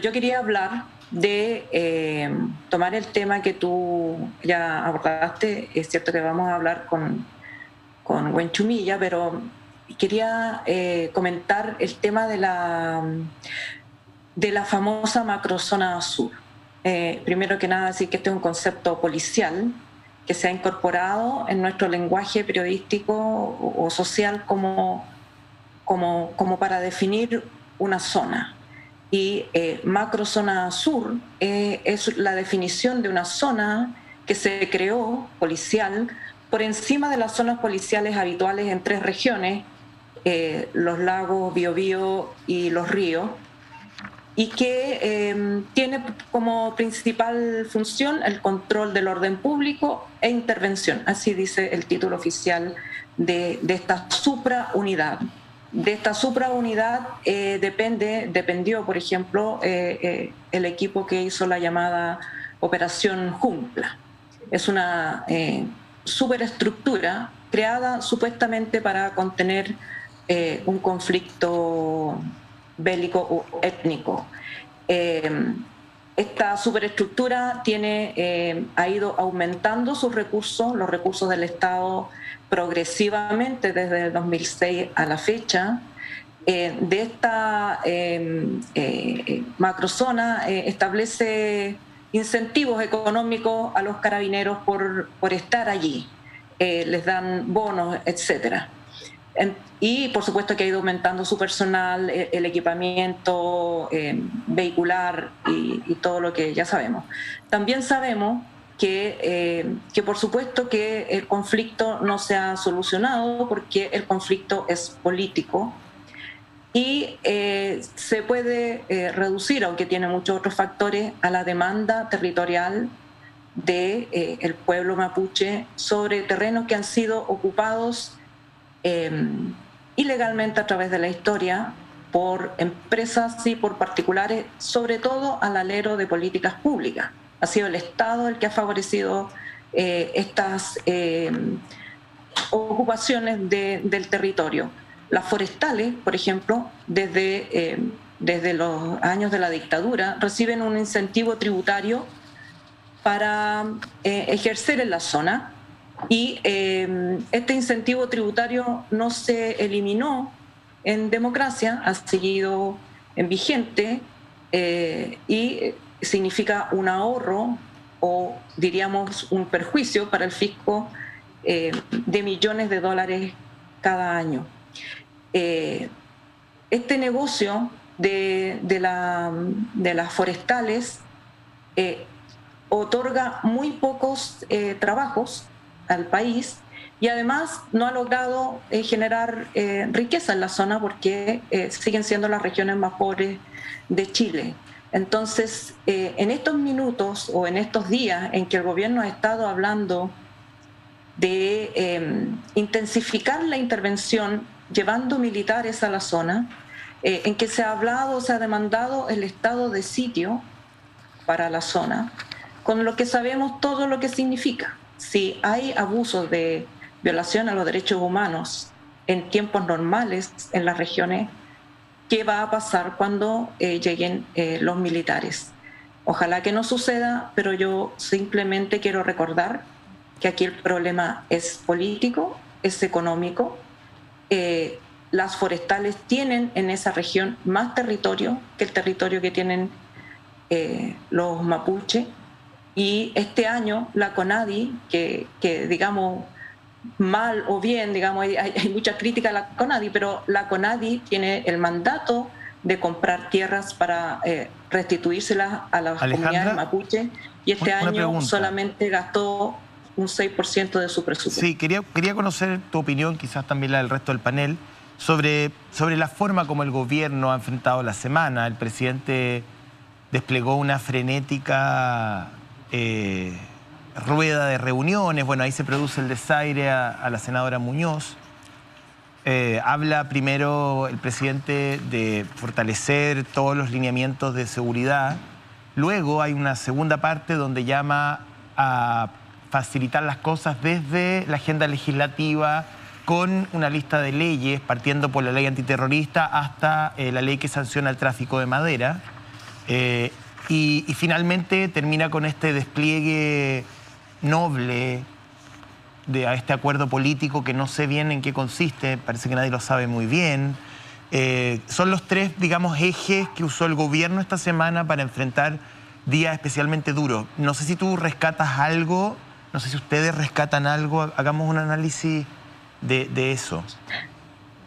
Yo quería hablar de tomar el tema que tú ya abordaste. Es cierto que vamos a hablar con Wenchumilla, pero quería comentar el tema de la famosa macrozona sur. Primero que nada, decir que este es un concepto policial que se ha incorporado en nuestro lenguaje periodístico o social como para definir una zona. Y macrozona sur es la definición de una zona que se creó policial por encima de las zonas policiales habituales en 3 regiones, los lagos, Biobío y los ríos, y que tiene como principal función el control del orden público e intervención. Así dice el título oficial de esta supraunidad. De esta supraunidad dependió, por ejemplo, el equipo que hizo la llamada Operación Jumpla. Es una superestructura creada supuestamente para contener un conflicto bélico o étnico. Esta superestructura ha ido aumentando sus recursos, los recursos del Estado, progresivamente desde el 2006 a la fecha. De esta macrozona establece incentivos económicos a los carabineros por estar allí, les dan bonos, etcétera. Y por supuesto que ha ido aumentando su personal, el equipamiento vehicular y todo lo que ya sabemos. También sabemos que por supuesto que el conflicto no se ha solucionado porque el conflicto es político y se puede reducir, aunque tiene muchos otros factores, a la demanda territorial del pueblo mapuche sobre terrenos que han sido ocupados ilegalmente a través de la historia por empresas y por particulares, sobre todo al alero de políticas públicas. Ha sido el Estado el que ha favorecido estas ocupaciones del territorio. Las forestales, por ejemplo, desde los años de la dictadura, reciben un incentivo tributario para ejercer en la zona. Y este incentivo tributario no se eliminó en democracia, ha seguido en vigente y significa un ahorro o diríamos un perjuicio para el fisco de millones de dólares cada año. Este negocio de las forestales otorga muy pocos trabajos al país y además no ha logrado generar riqueza en la zona porque siguen siendo las regiones más pobres de Chile. Entonces, en estos minutos o en estos días en que el gobierno ha estado hablando de intensificar la intervención llevando militares a la zona, en que se ha hablado, se ha demandado el estado de sitio para la zona, con lo que sabemos todo lo que significa. Si hay abusos de violación a los derechos humanos en tiempos normales en las regiones, ¿qué va a pasar cuando lleguen los militares? Ojalá que no suceda, pero yo simplemente quiero recordar que aquí el problema es político, es económico. Las forestales tienen en esa región más territorio que el territorio que tienen los mapuche. Y este año la CONADI, que digamos mal o bien, digamos hay mucha crítica a la CONADI, pero la CONADI tiene el mandato de comprar tierras para restituírselas a las comunidades mapuche y este año solamente gastó un 6% de su presupuesto. Sí, quería conocer tu opinión, quizás también la del resto del panel, sobre la forma como el gobierno ha enfrentado la semana. El presidente desplegó una frenética rueda de reuniones. Bueno, ahí se produce el desaire a la senadora Muñoz. Habla primero el presidente de fortalecer todos los lineamientos de seguridad. Luego hay una segunda parte donde llama a facilitar las cosas desde la agenda legislativa con una lista de leyes, partiendo por la ley antiterrorista hasta la ley que sanciona el tráfico de madera. Y finalmente termina con este despliegue noble a este acuerdo político que no sé bien en qué consiste, parece que nadie lo sabe muy bien. Son los tres, digamos, ejes que usó el gobierno esta semana para enfrentar días especialmente duros. No sé si tú rescatas algo, no sé si ustedes rescatan algo, hagamos un análisis de eso.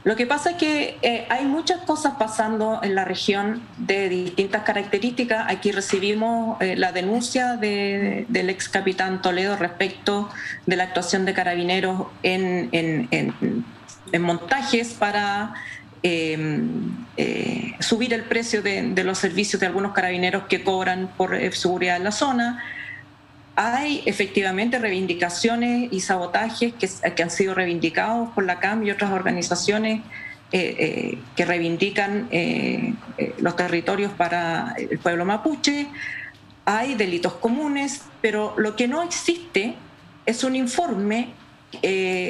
Lo que pasa es que hay muchas cosas pasando en la región de distintas características. Aquí recibimos la denuncia del ex capitán Toledo respecto de la actuación de Carabineros en montajes para subir el precio de los servicios de algunos carabineros que cobran por seguridad en la zona. Hay efectivamente reivindicaciones y sabotajes que han sido reivindicados por la CAM y otras organizaciones que reivindican los territorios para el pueblo mapuche. Hay delitos comunes, pero lo que no existe es un informe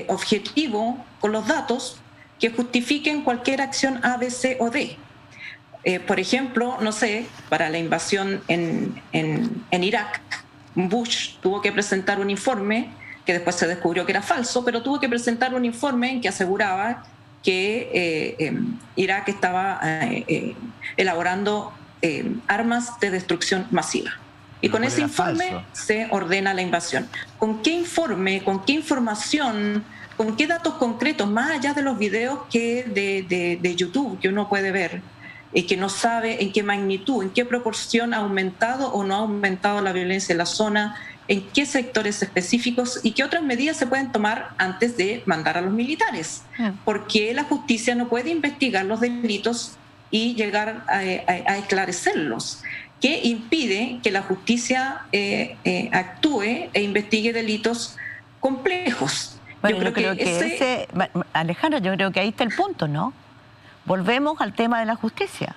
objetivo con los datos que justifiquen cualquier acción A, B, C o D. Por ejemplo, no sé, para la invasión en Irak, Bush tuvo que presentar un informe que después se descubrió que era falso, pero tuvo que presentar un informe en que aseguraba que Irak estaba elaborando armas de destrucción masiva. Y con ese informe se ordena la invasión. ¿Con qué informe, con qué información, con qué datos concretos, más allá de los videos de YouTube que uno puede ver, y que no sabe en qué magnitud, en qué proporción ha aumentado o no ha aumentado la violencia en la zona, en qué sectores específicos y qué otras medidas se pueden tomar antes de mandar a los militares? Porque la justicia no puede investigar los delitos y llegar a esclarecerlos. ¿Qué impide que la justicia actúe e investigue delitos complejos? Bueno, yo creo que Alejandra, yo creo que ahí está el punto, ¿no? Volvemos al tema de la justicia.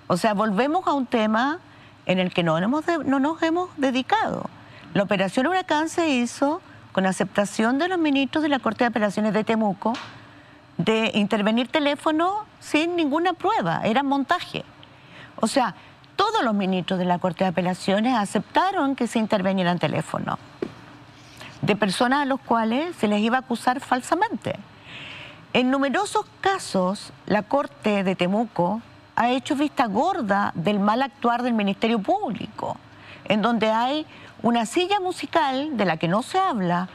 O sea, volvemos a un tema en el que no nos hemos dedicado. La operación Huracán se hizo con aceptación de los ministros de la Corte de Apelaciones de Temuco de intervenir teléfono sin ninguna prueba, era montaje. O sea, todos los ministros de la Corte de Apelaciones aceptaron que se intervinieran teléfono de personas a los cuales se les iba a acusar falsamente. En numerosos casos, la Corte de Temuco ha hecho vista gorda del mal actuar del Ministerio Público, en donde hay una silla musical de la que no se habla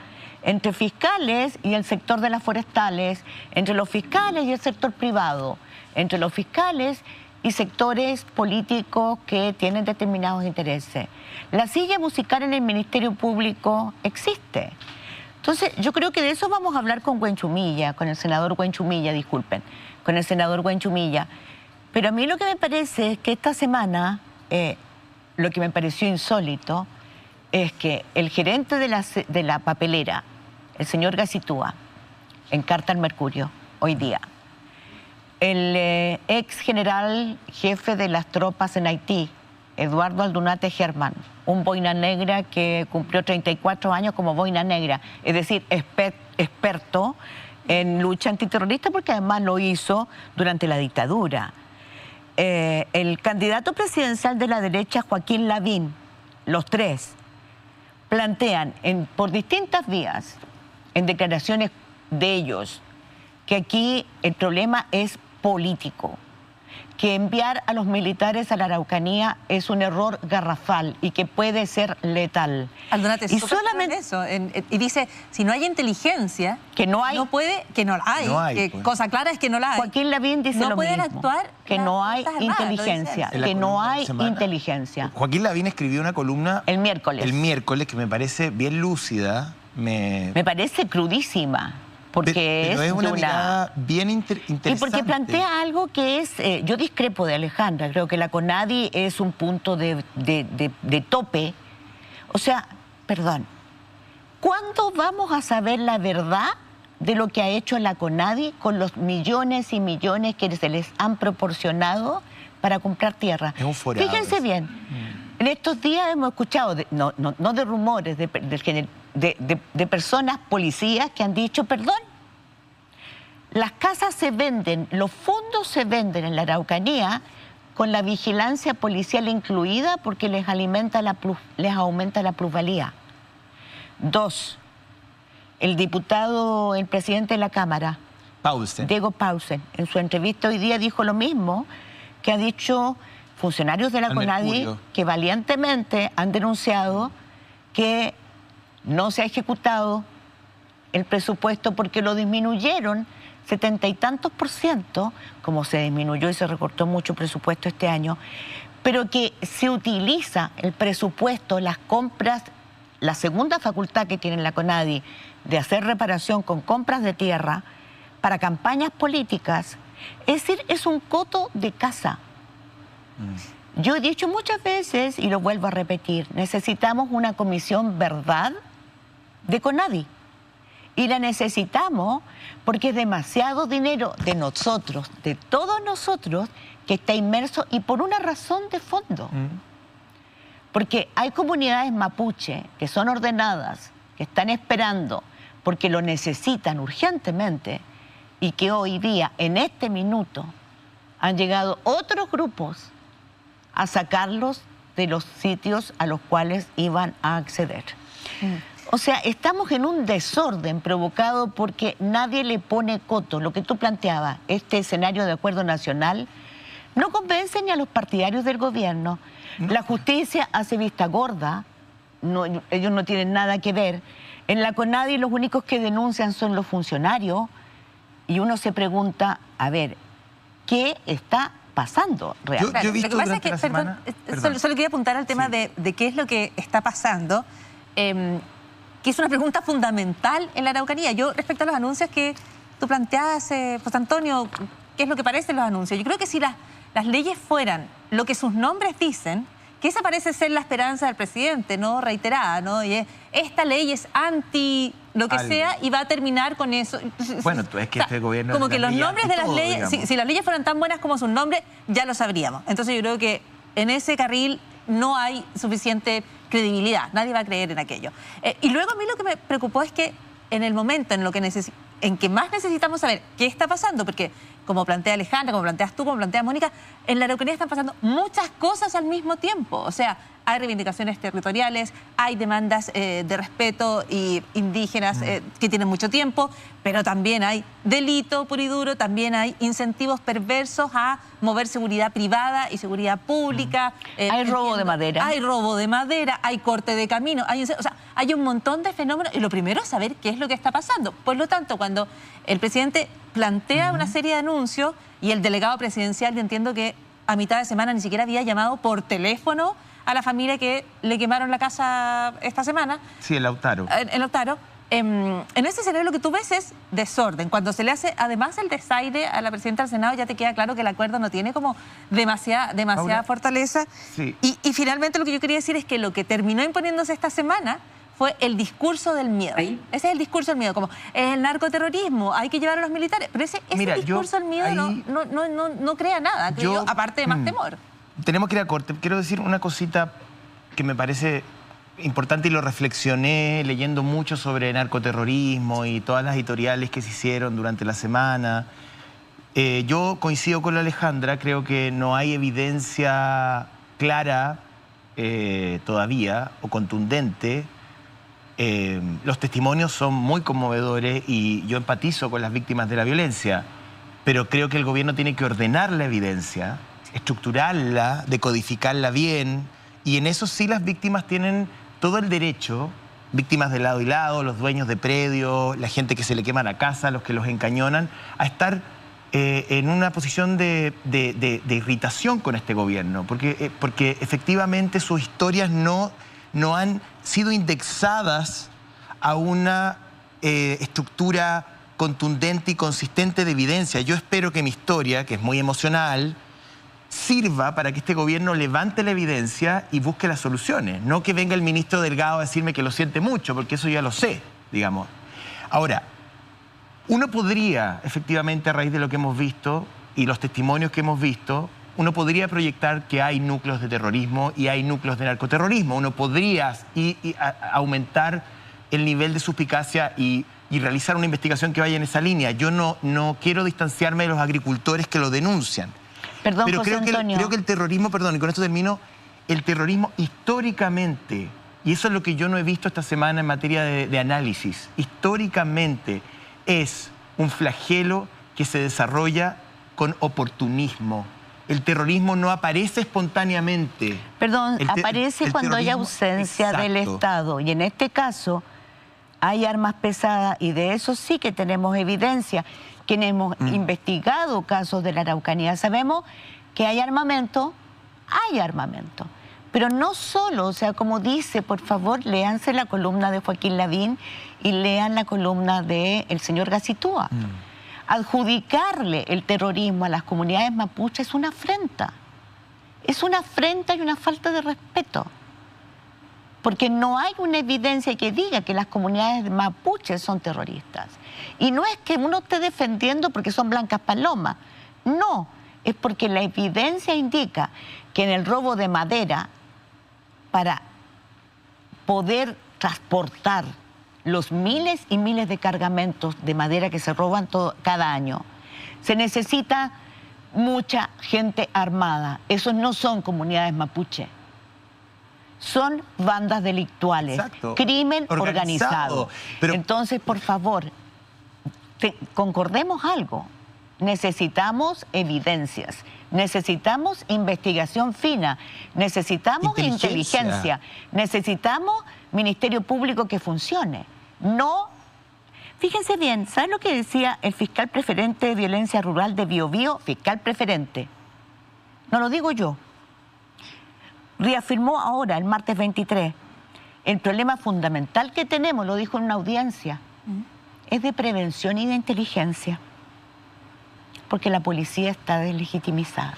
entre fiscales y el sector de las forestales, entre los fiscales y el sector privado, entre los fiscales y sectores políticos que tienen determinados intereses. La silla musical en el Ministerio Público existe. Entonces, yo creo que de eso vamos a hablar con Huenchumilla, con el senador Huenchumilla, disculpen, con el senador Huenchumilla. Pero a mí lo que me parece es que esta semana, lo que me pareció insólito, es que el gerente de la papelera, el señor Gacitúa, en carta al Mercurio, hoy día, el ex general jefe de las tropas en Haití, Eduardo Aldunate Germán, un boina negra que cumplió 34 años como boina negra, es decir, experto en lucha antiterrorista porque además lo hizo durante la dictadura. El candidato presidencial de la derecha, Joaquín Lavín, los tres, plantean por distintas vías, en declaraciones de ellos, que aquí el problema es político, que enviar a los militares a la Araucanía es un error garrafal y que puede ser letal. Aldunate, y solamente eso, y dice, si no hay inteligencia, que no hay, no puede, que no la hay, no hay pues. Cosa clara es que no la hay. Joaquín Lavín dice no lo pueden mismo, actuar que no hay inteligencia, que no hay inteligencia. Joaquín Lavín escribió una columna el miércoles que me parece bien lúcida. Me parece crudísima. Porque pero es una mirada bien interesante. Y porque plantea algo que es... yo discrepo de Alejandra, creo que la CONADI es un punto de tope. O sea, perdón, ¿cuándo vamos a saber la verdad de lo que ha hecho la CONADI con los millones y millones que se les han proporcionado para comprar tierra? Es un forado. Fíjense bien, en estos días hemos escuchado, no de rumores, de personas, policías, que han dicho, perdón, las casas se venden, los fondos se venden en la Araucanía con la vigilancia policial incluida porque les aumenta la plusvalía. 2, el presidente de la Cámara, Paulsen. Diego Paulsen, en su entrevista hoy día dijo lo mismo que ha dicho funcionarios de la CONADI, que valientemente han denunciado que no se ha ejecutado el presupuesto porque lo disminuyeron 70 y tantos %, como se disminuyó y se recortó mucho presupuesto este año, pero que se utiliza el presupuesto, las compras, la segunda facultad que tiene la CONADI de hacer reparación con compras de tierra para campañas políticas. Es decir, es un coto de caza. Yo he dicho muchas veces, y lo vuelvo a repetir, necesitamos una comisión verdad de CONADI. Y la necesitamos porque es demasiado dinero de nosotros, de todos nosotros, que está inmerso y por una razón de fondo. Porque hay comunidades mapuche que son ordenadas, que están esperando porque lo necesitan urgentemente y que hoy día, en este minuto, han llegado otros grupos a sacarlos de los sitios a los cuales iban a acceder. O sea, estamos en un desorden provocado porque nadie le pone coto. Lo que tú planteabas, este escenario de acuerdo nacional, no convence ni a los partidarios del gobierno. La justicia hace vista gorda, ellos no tienen nada que ver. En la CONADI los únicos que denuncian son los funcionarios y uno se pregunta, a ver, ¿qué está pasando realmente? Yo he visto lo que pasa es que, semana... solo quería apuntar al tema de qué es lo que está pasando, que es una pregunta fundamental en la Araucanía. Yo, respecto a los anuncios que tú planteabas, José Antonio, ¿qué es lo que parecen los anuncios? Yo creo que si las leyes fueran lo que sus nombres dicen, que esa parece ser la esperanza del presidente, ¿no? Reiterada, ¿no? Y esta ley es anti lo que sea y va a terminar con eso. Bueno, es que este gobierno... Como que los nombres de las leyes, si las leyes fueran tan buenas como sus nombres, ya lo sabríamos. Entonces yo creo que en ese carril no hay suficiente credibilidad. Nadie va a creer en aquello. Y luego a mí lo que me preocupó es que en el momento en que más necesitamos saber qué está pasando, porque como plantea Alejandra, como planteas tú, como plantea Mónica, en la Araucanía están pasando muchas cosas al mismo tiempo. O sea, hay reivindicaciones territoriales, hay demandas de respeto y indígenas que tienen mucho tiempo, pero también hay delito puro y duro, también hay incentivos perversos a mover seguridad privada y seguridad pública. Hay robo de madera. Hay robo de madera, hay corte de camino, hay un montón de fenómenos y lo primero es saber qué es lo que está pasando. Por lo tanto, cuando el presidente plantea una serie de anuncios y el delegado presidencial, yo entiendo que a mitad de semana ni siquiera había llamado por teléfono a la familia que le quemaron la casa esta semana. Sí, el Lautaro. En Lautaro. En ese escenario lo que tú ves es desorden. Cuando se le hace además el desaire a la presidenta del Senado, ya te queda claro que el acuerdo no tiene como demasiada fortaleza. Sí. Y finalmente lo que yo quería decir es que lo que terminó imponiéndose esta semana fue el discurso del miedo. Ahí. Ese es el discurso del miedo, como es el narcoterrorismo, hay que llevar a los militares. Pero ese discurso del miedo no crea nada, creo yo, aparte de más temor. Tenemos que ir a corte. Quiero decir una cosita que me parece importante y lo reflexioné leyendo mucho sobre narcoterrorismo y todas las editoriales que se hicieron durante la semana. Yo coincido con la Alejandra, creo que no hay evidencia clara todavía o contundente. Los testimonios son muy conmovedores y yo empatizo con las víctimas de la violencia, pero creo que el gobierno tiene que ordenar la evidencia, estructurarla, decodificarla bien, y en eso sí las víctimas tienen todo el derecho, víctimas de lado y lado, los dueños de predios, la gente que se le quema la casa, los que los encañonan, a estar en una posición de irritación con este gobierno, porque efectivamente sus historias no han sido indexadas a una estructura contundente y consistente de evidencia. Yo espero que mi historia, que es muy emocional, sirva para que este gobierno levante la evidencia y busque las soluciones. No que venga el ministro Delgado a decirme que lo siente mucho, porque eso ya lo sé, digamos. Ahora, uno podría, efectivamente, a raíz de lo que hemos visto y los testimonios que hemos visto, uno podría proyectar que hay núcleos de terrorismo y hay núcleos de narcoterrorismo. Uno podría aumentar el nivel de suspicacia y realizar una investigación que vaya en esa línea. Yo no quiero distanciarme de los agricultores que lo denuncian. Perdón, pero José Antonio. creo que el terrorismo, perdón, y con esto termino, el terrorismo históricamente, y eso es lo que yo no he visto esta semana en materia de análisis, históricamente es un flagelo que se desarrolla con oportunismo. El terrorismo no aparece espontáneamente. Perdón, aparece cuando hay ausencia del Estado. Y en este caso hay armas pesadas y de eso sí que tenemos evidencia. Quienes hemos investigado casos de la Araucanía sabemos que hay armamento. Pero no solo, o sea, como dice, por favor, léanse la columna de Joaquín Lavín y lean la columna del señor Gacitúa. Adjudicarle el terrorismo a las comunidades mapuches es una afrenta. Es una afrenta y una falta de respeto. Porque no hay una evidencia que diga que las comunidades mapuches son terroristas. Y no es que uno esté defendiendo porque son blancas palomas. No, es porque la evidencia indica que en el robo de madera, para poder transportar los miles y miles de cargamentos de madera que se roban cada año, se necesita mucha gente armada. Esos no son comunidades mapuche. Son bandas delictuales. Exacto. Crimen organizado. Pero... Entonces, por favor, concordemos algo. Necesitamos evidencias, necesitamos investigación fina, necesitamos inteligencia, necesitamos Ministerio Público que funcione. No, fíjense bien, ¿saben lo que decía el fiscal preferente de violencia rural de Biobío? Fiscal preferente, no lo digo yo. Reafirmó ahora, el martes 23, el problema fundamental que tenemos, lo dijo en una audiencia, es de prevención y de inteligencia, porque la policía está deslegitimizada.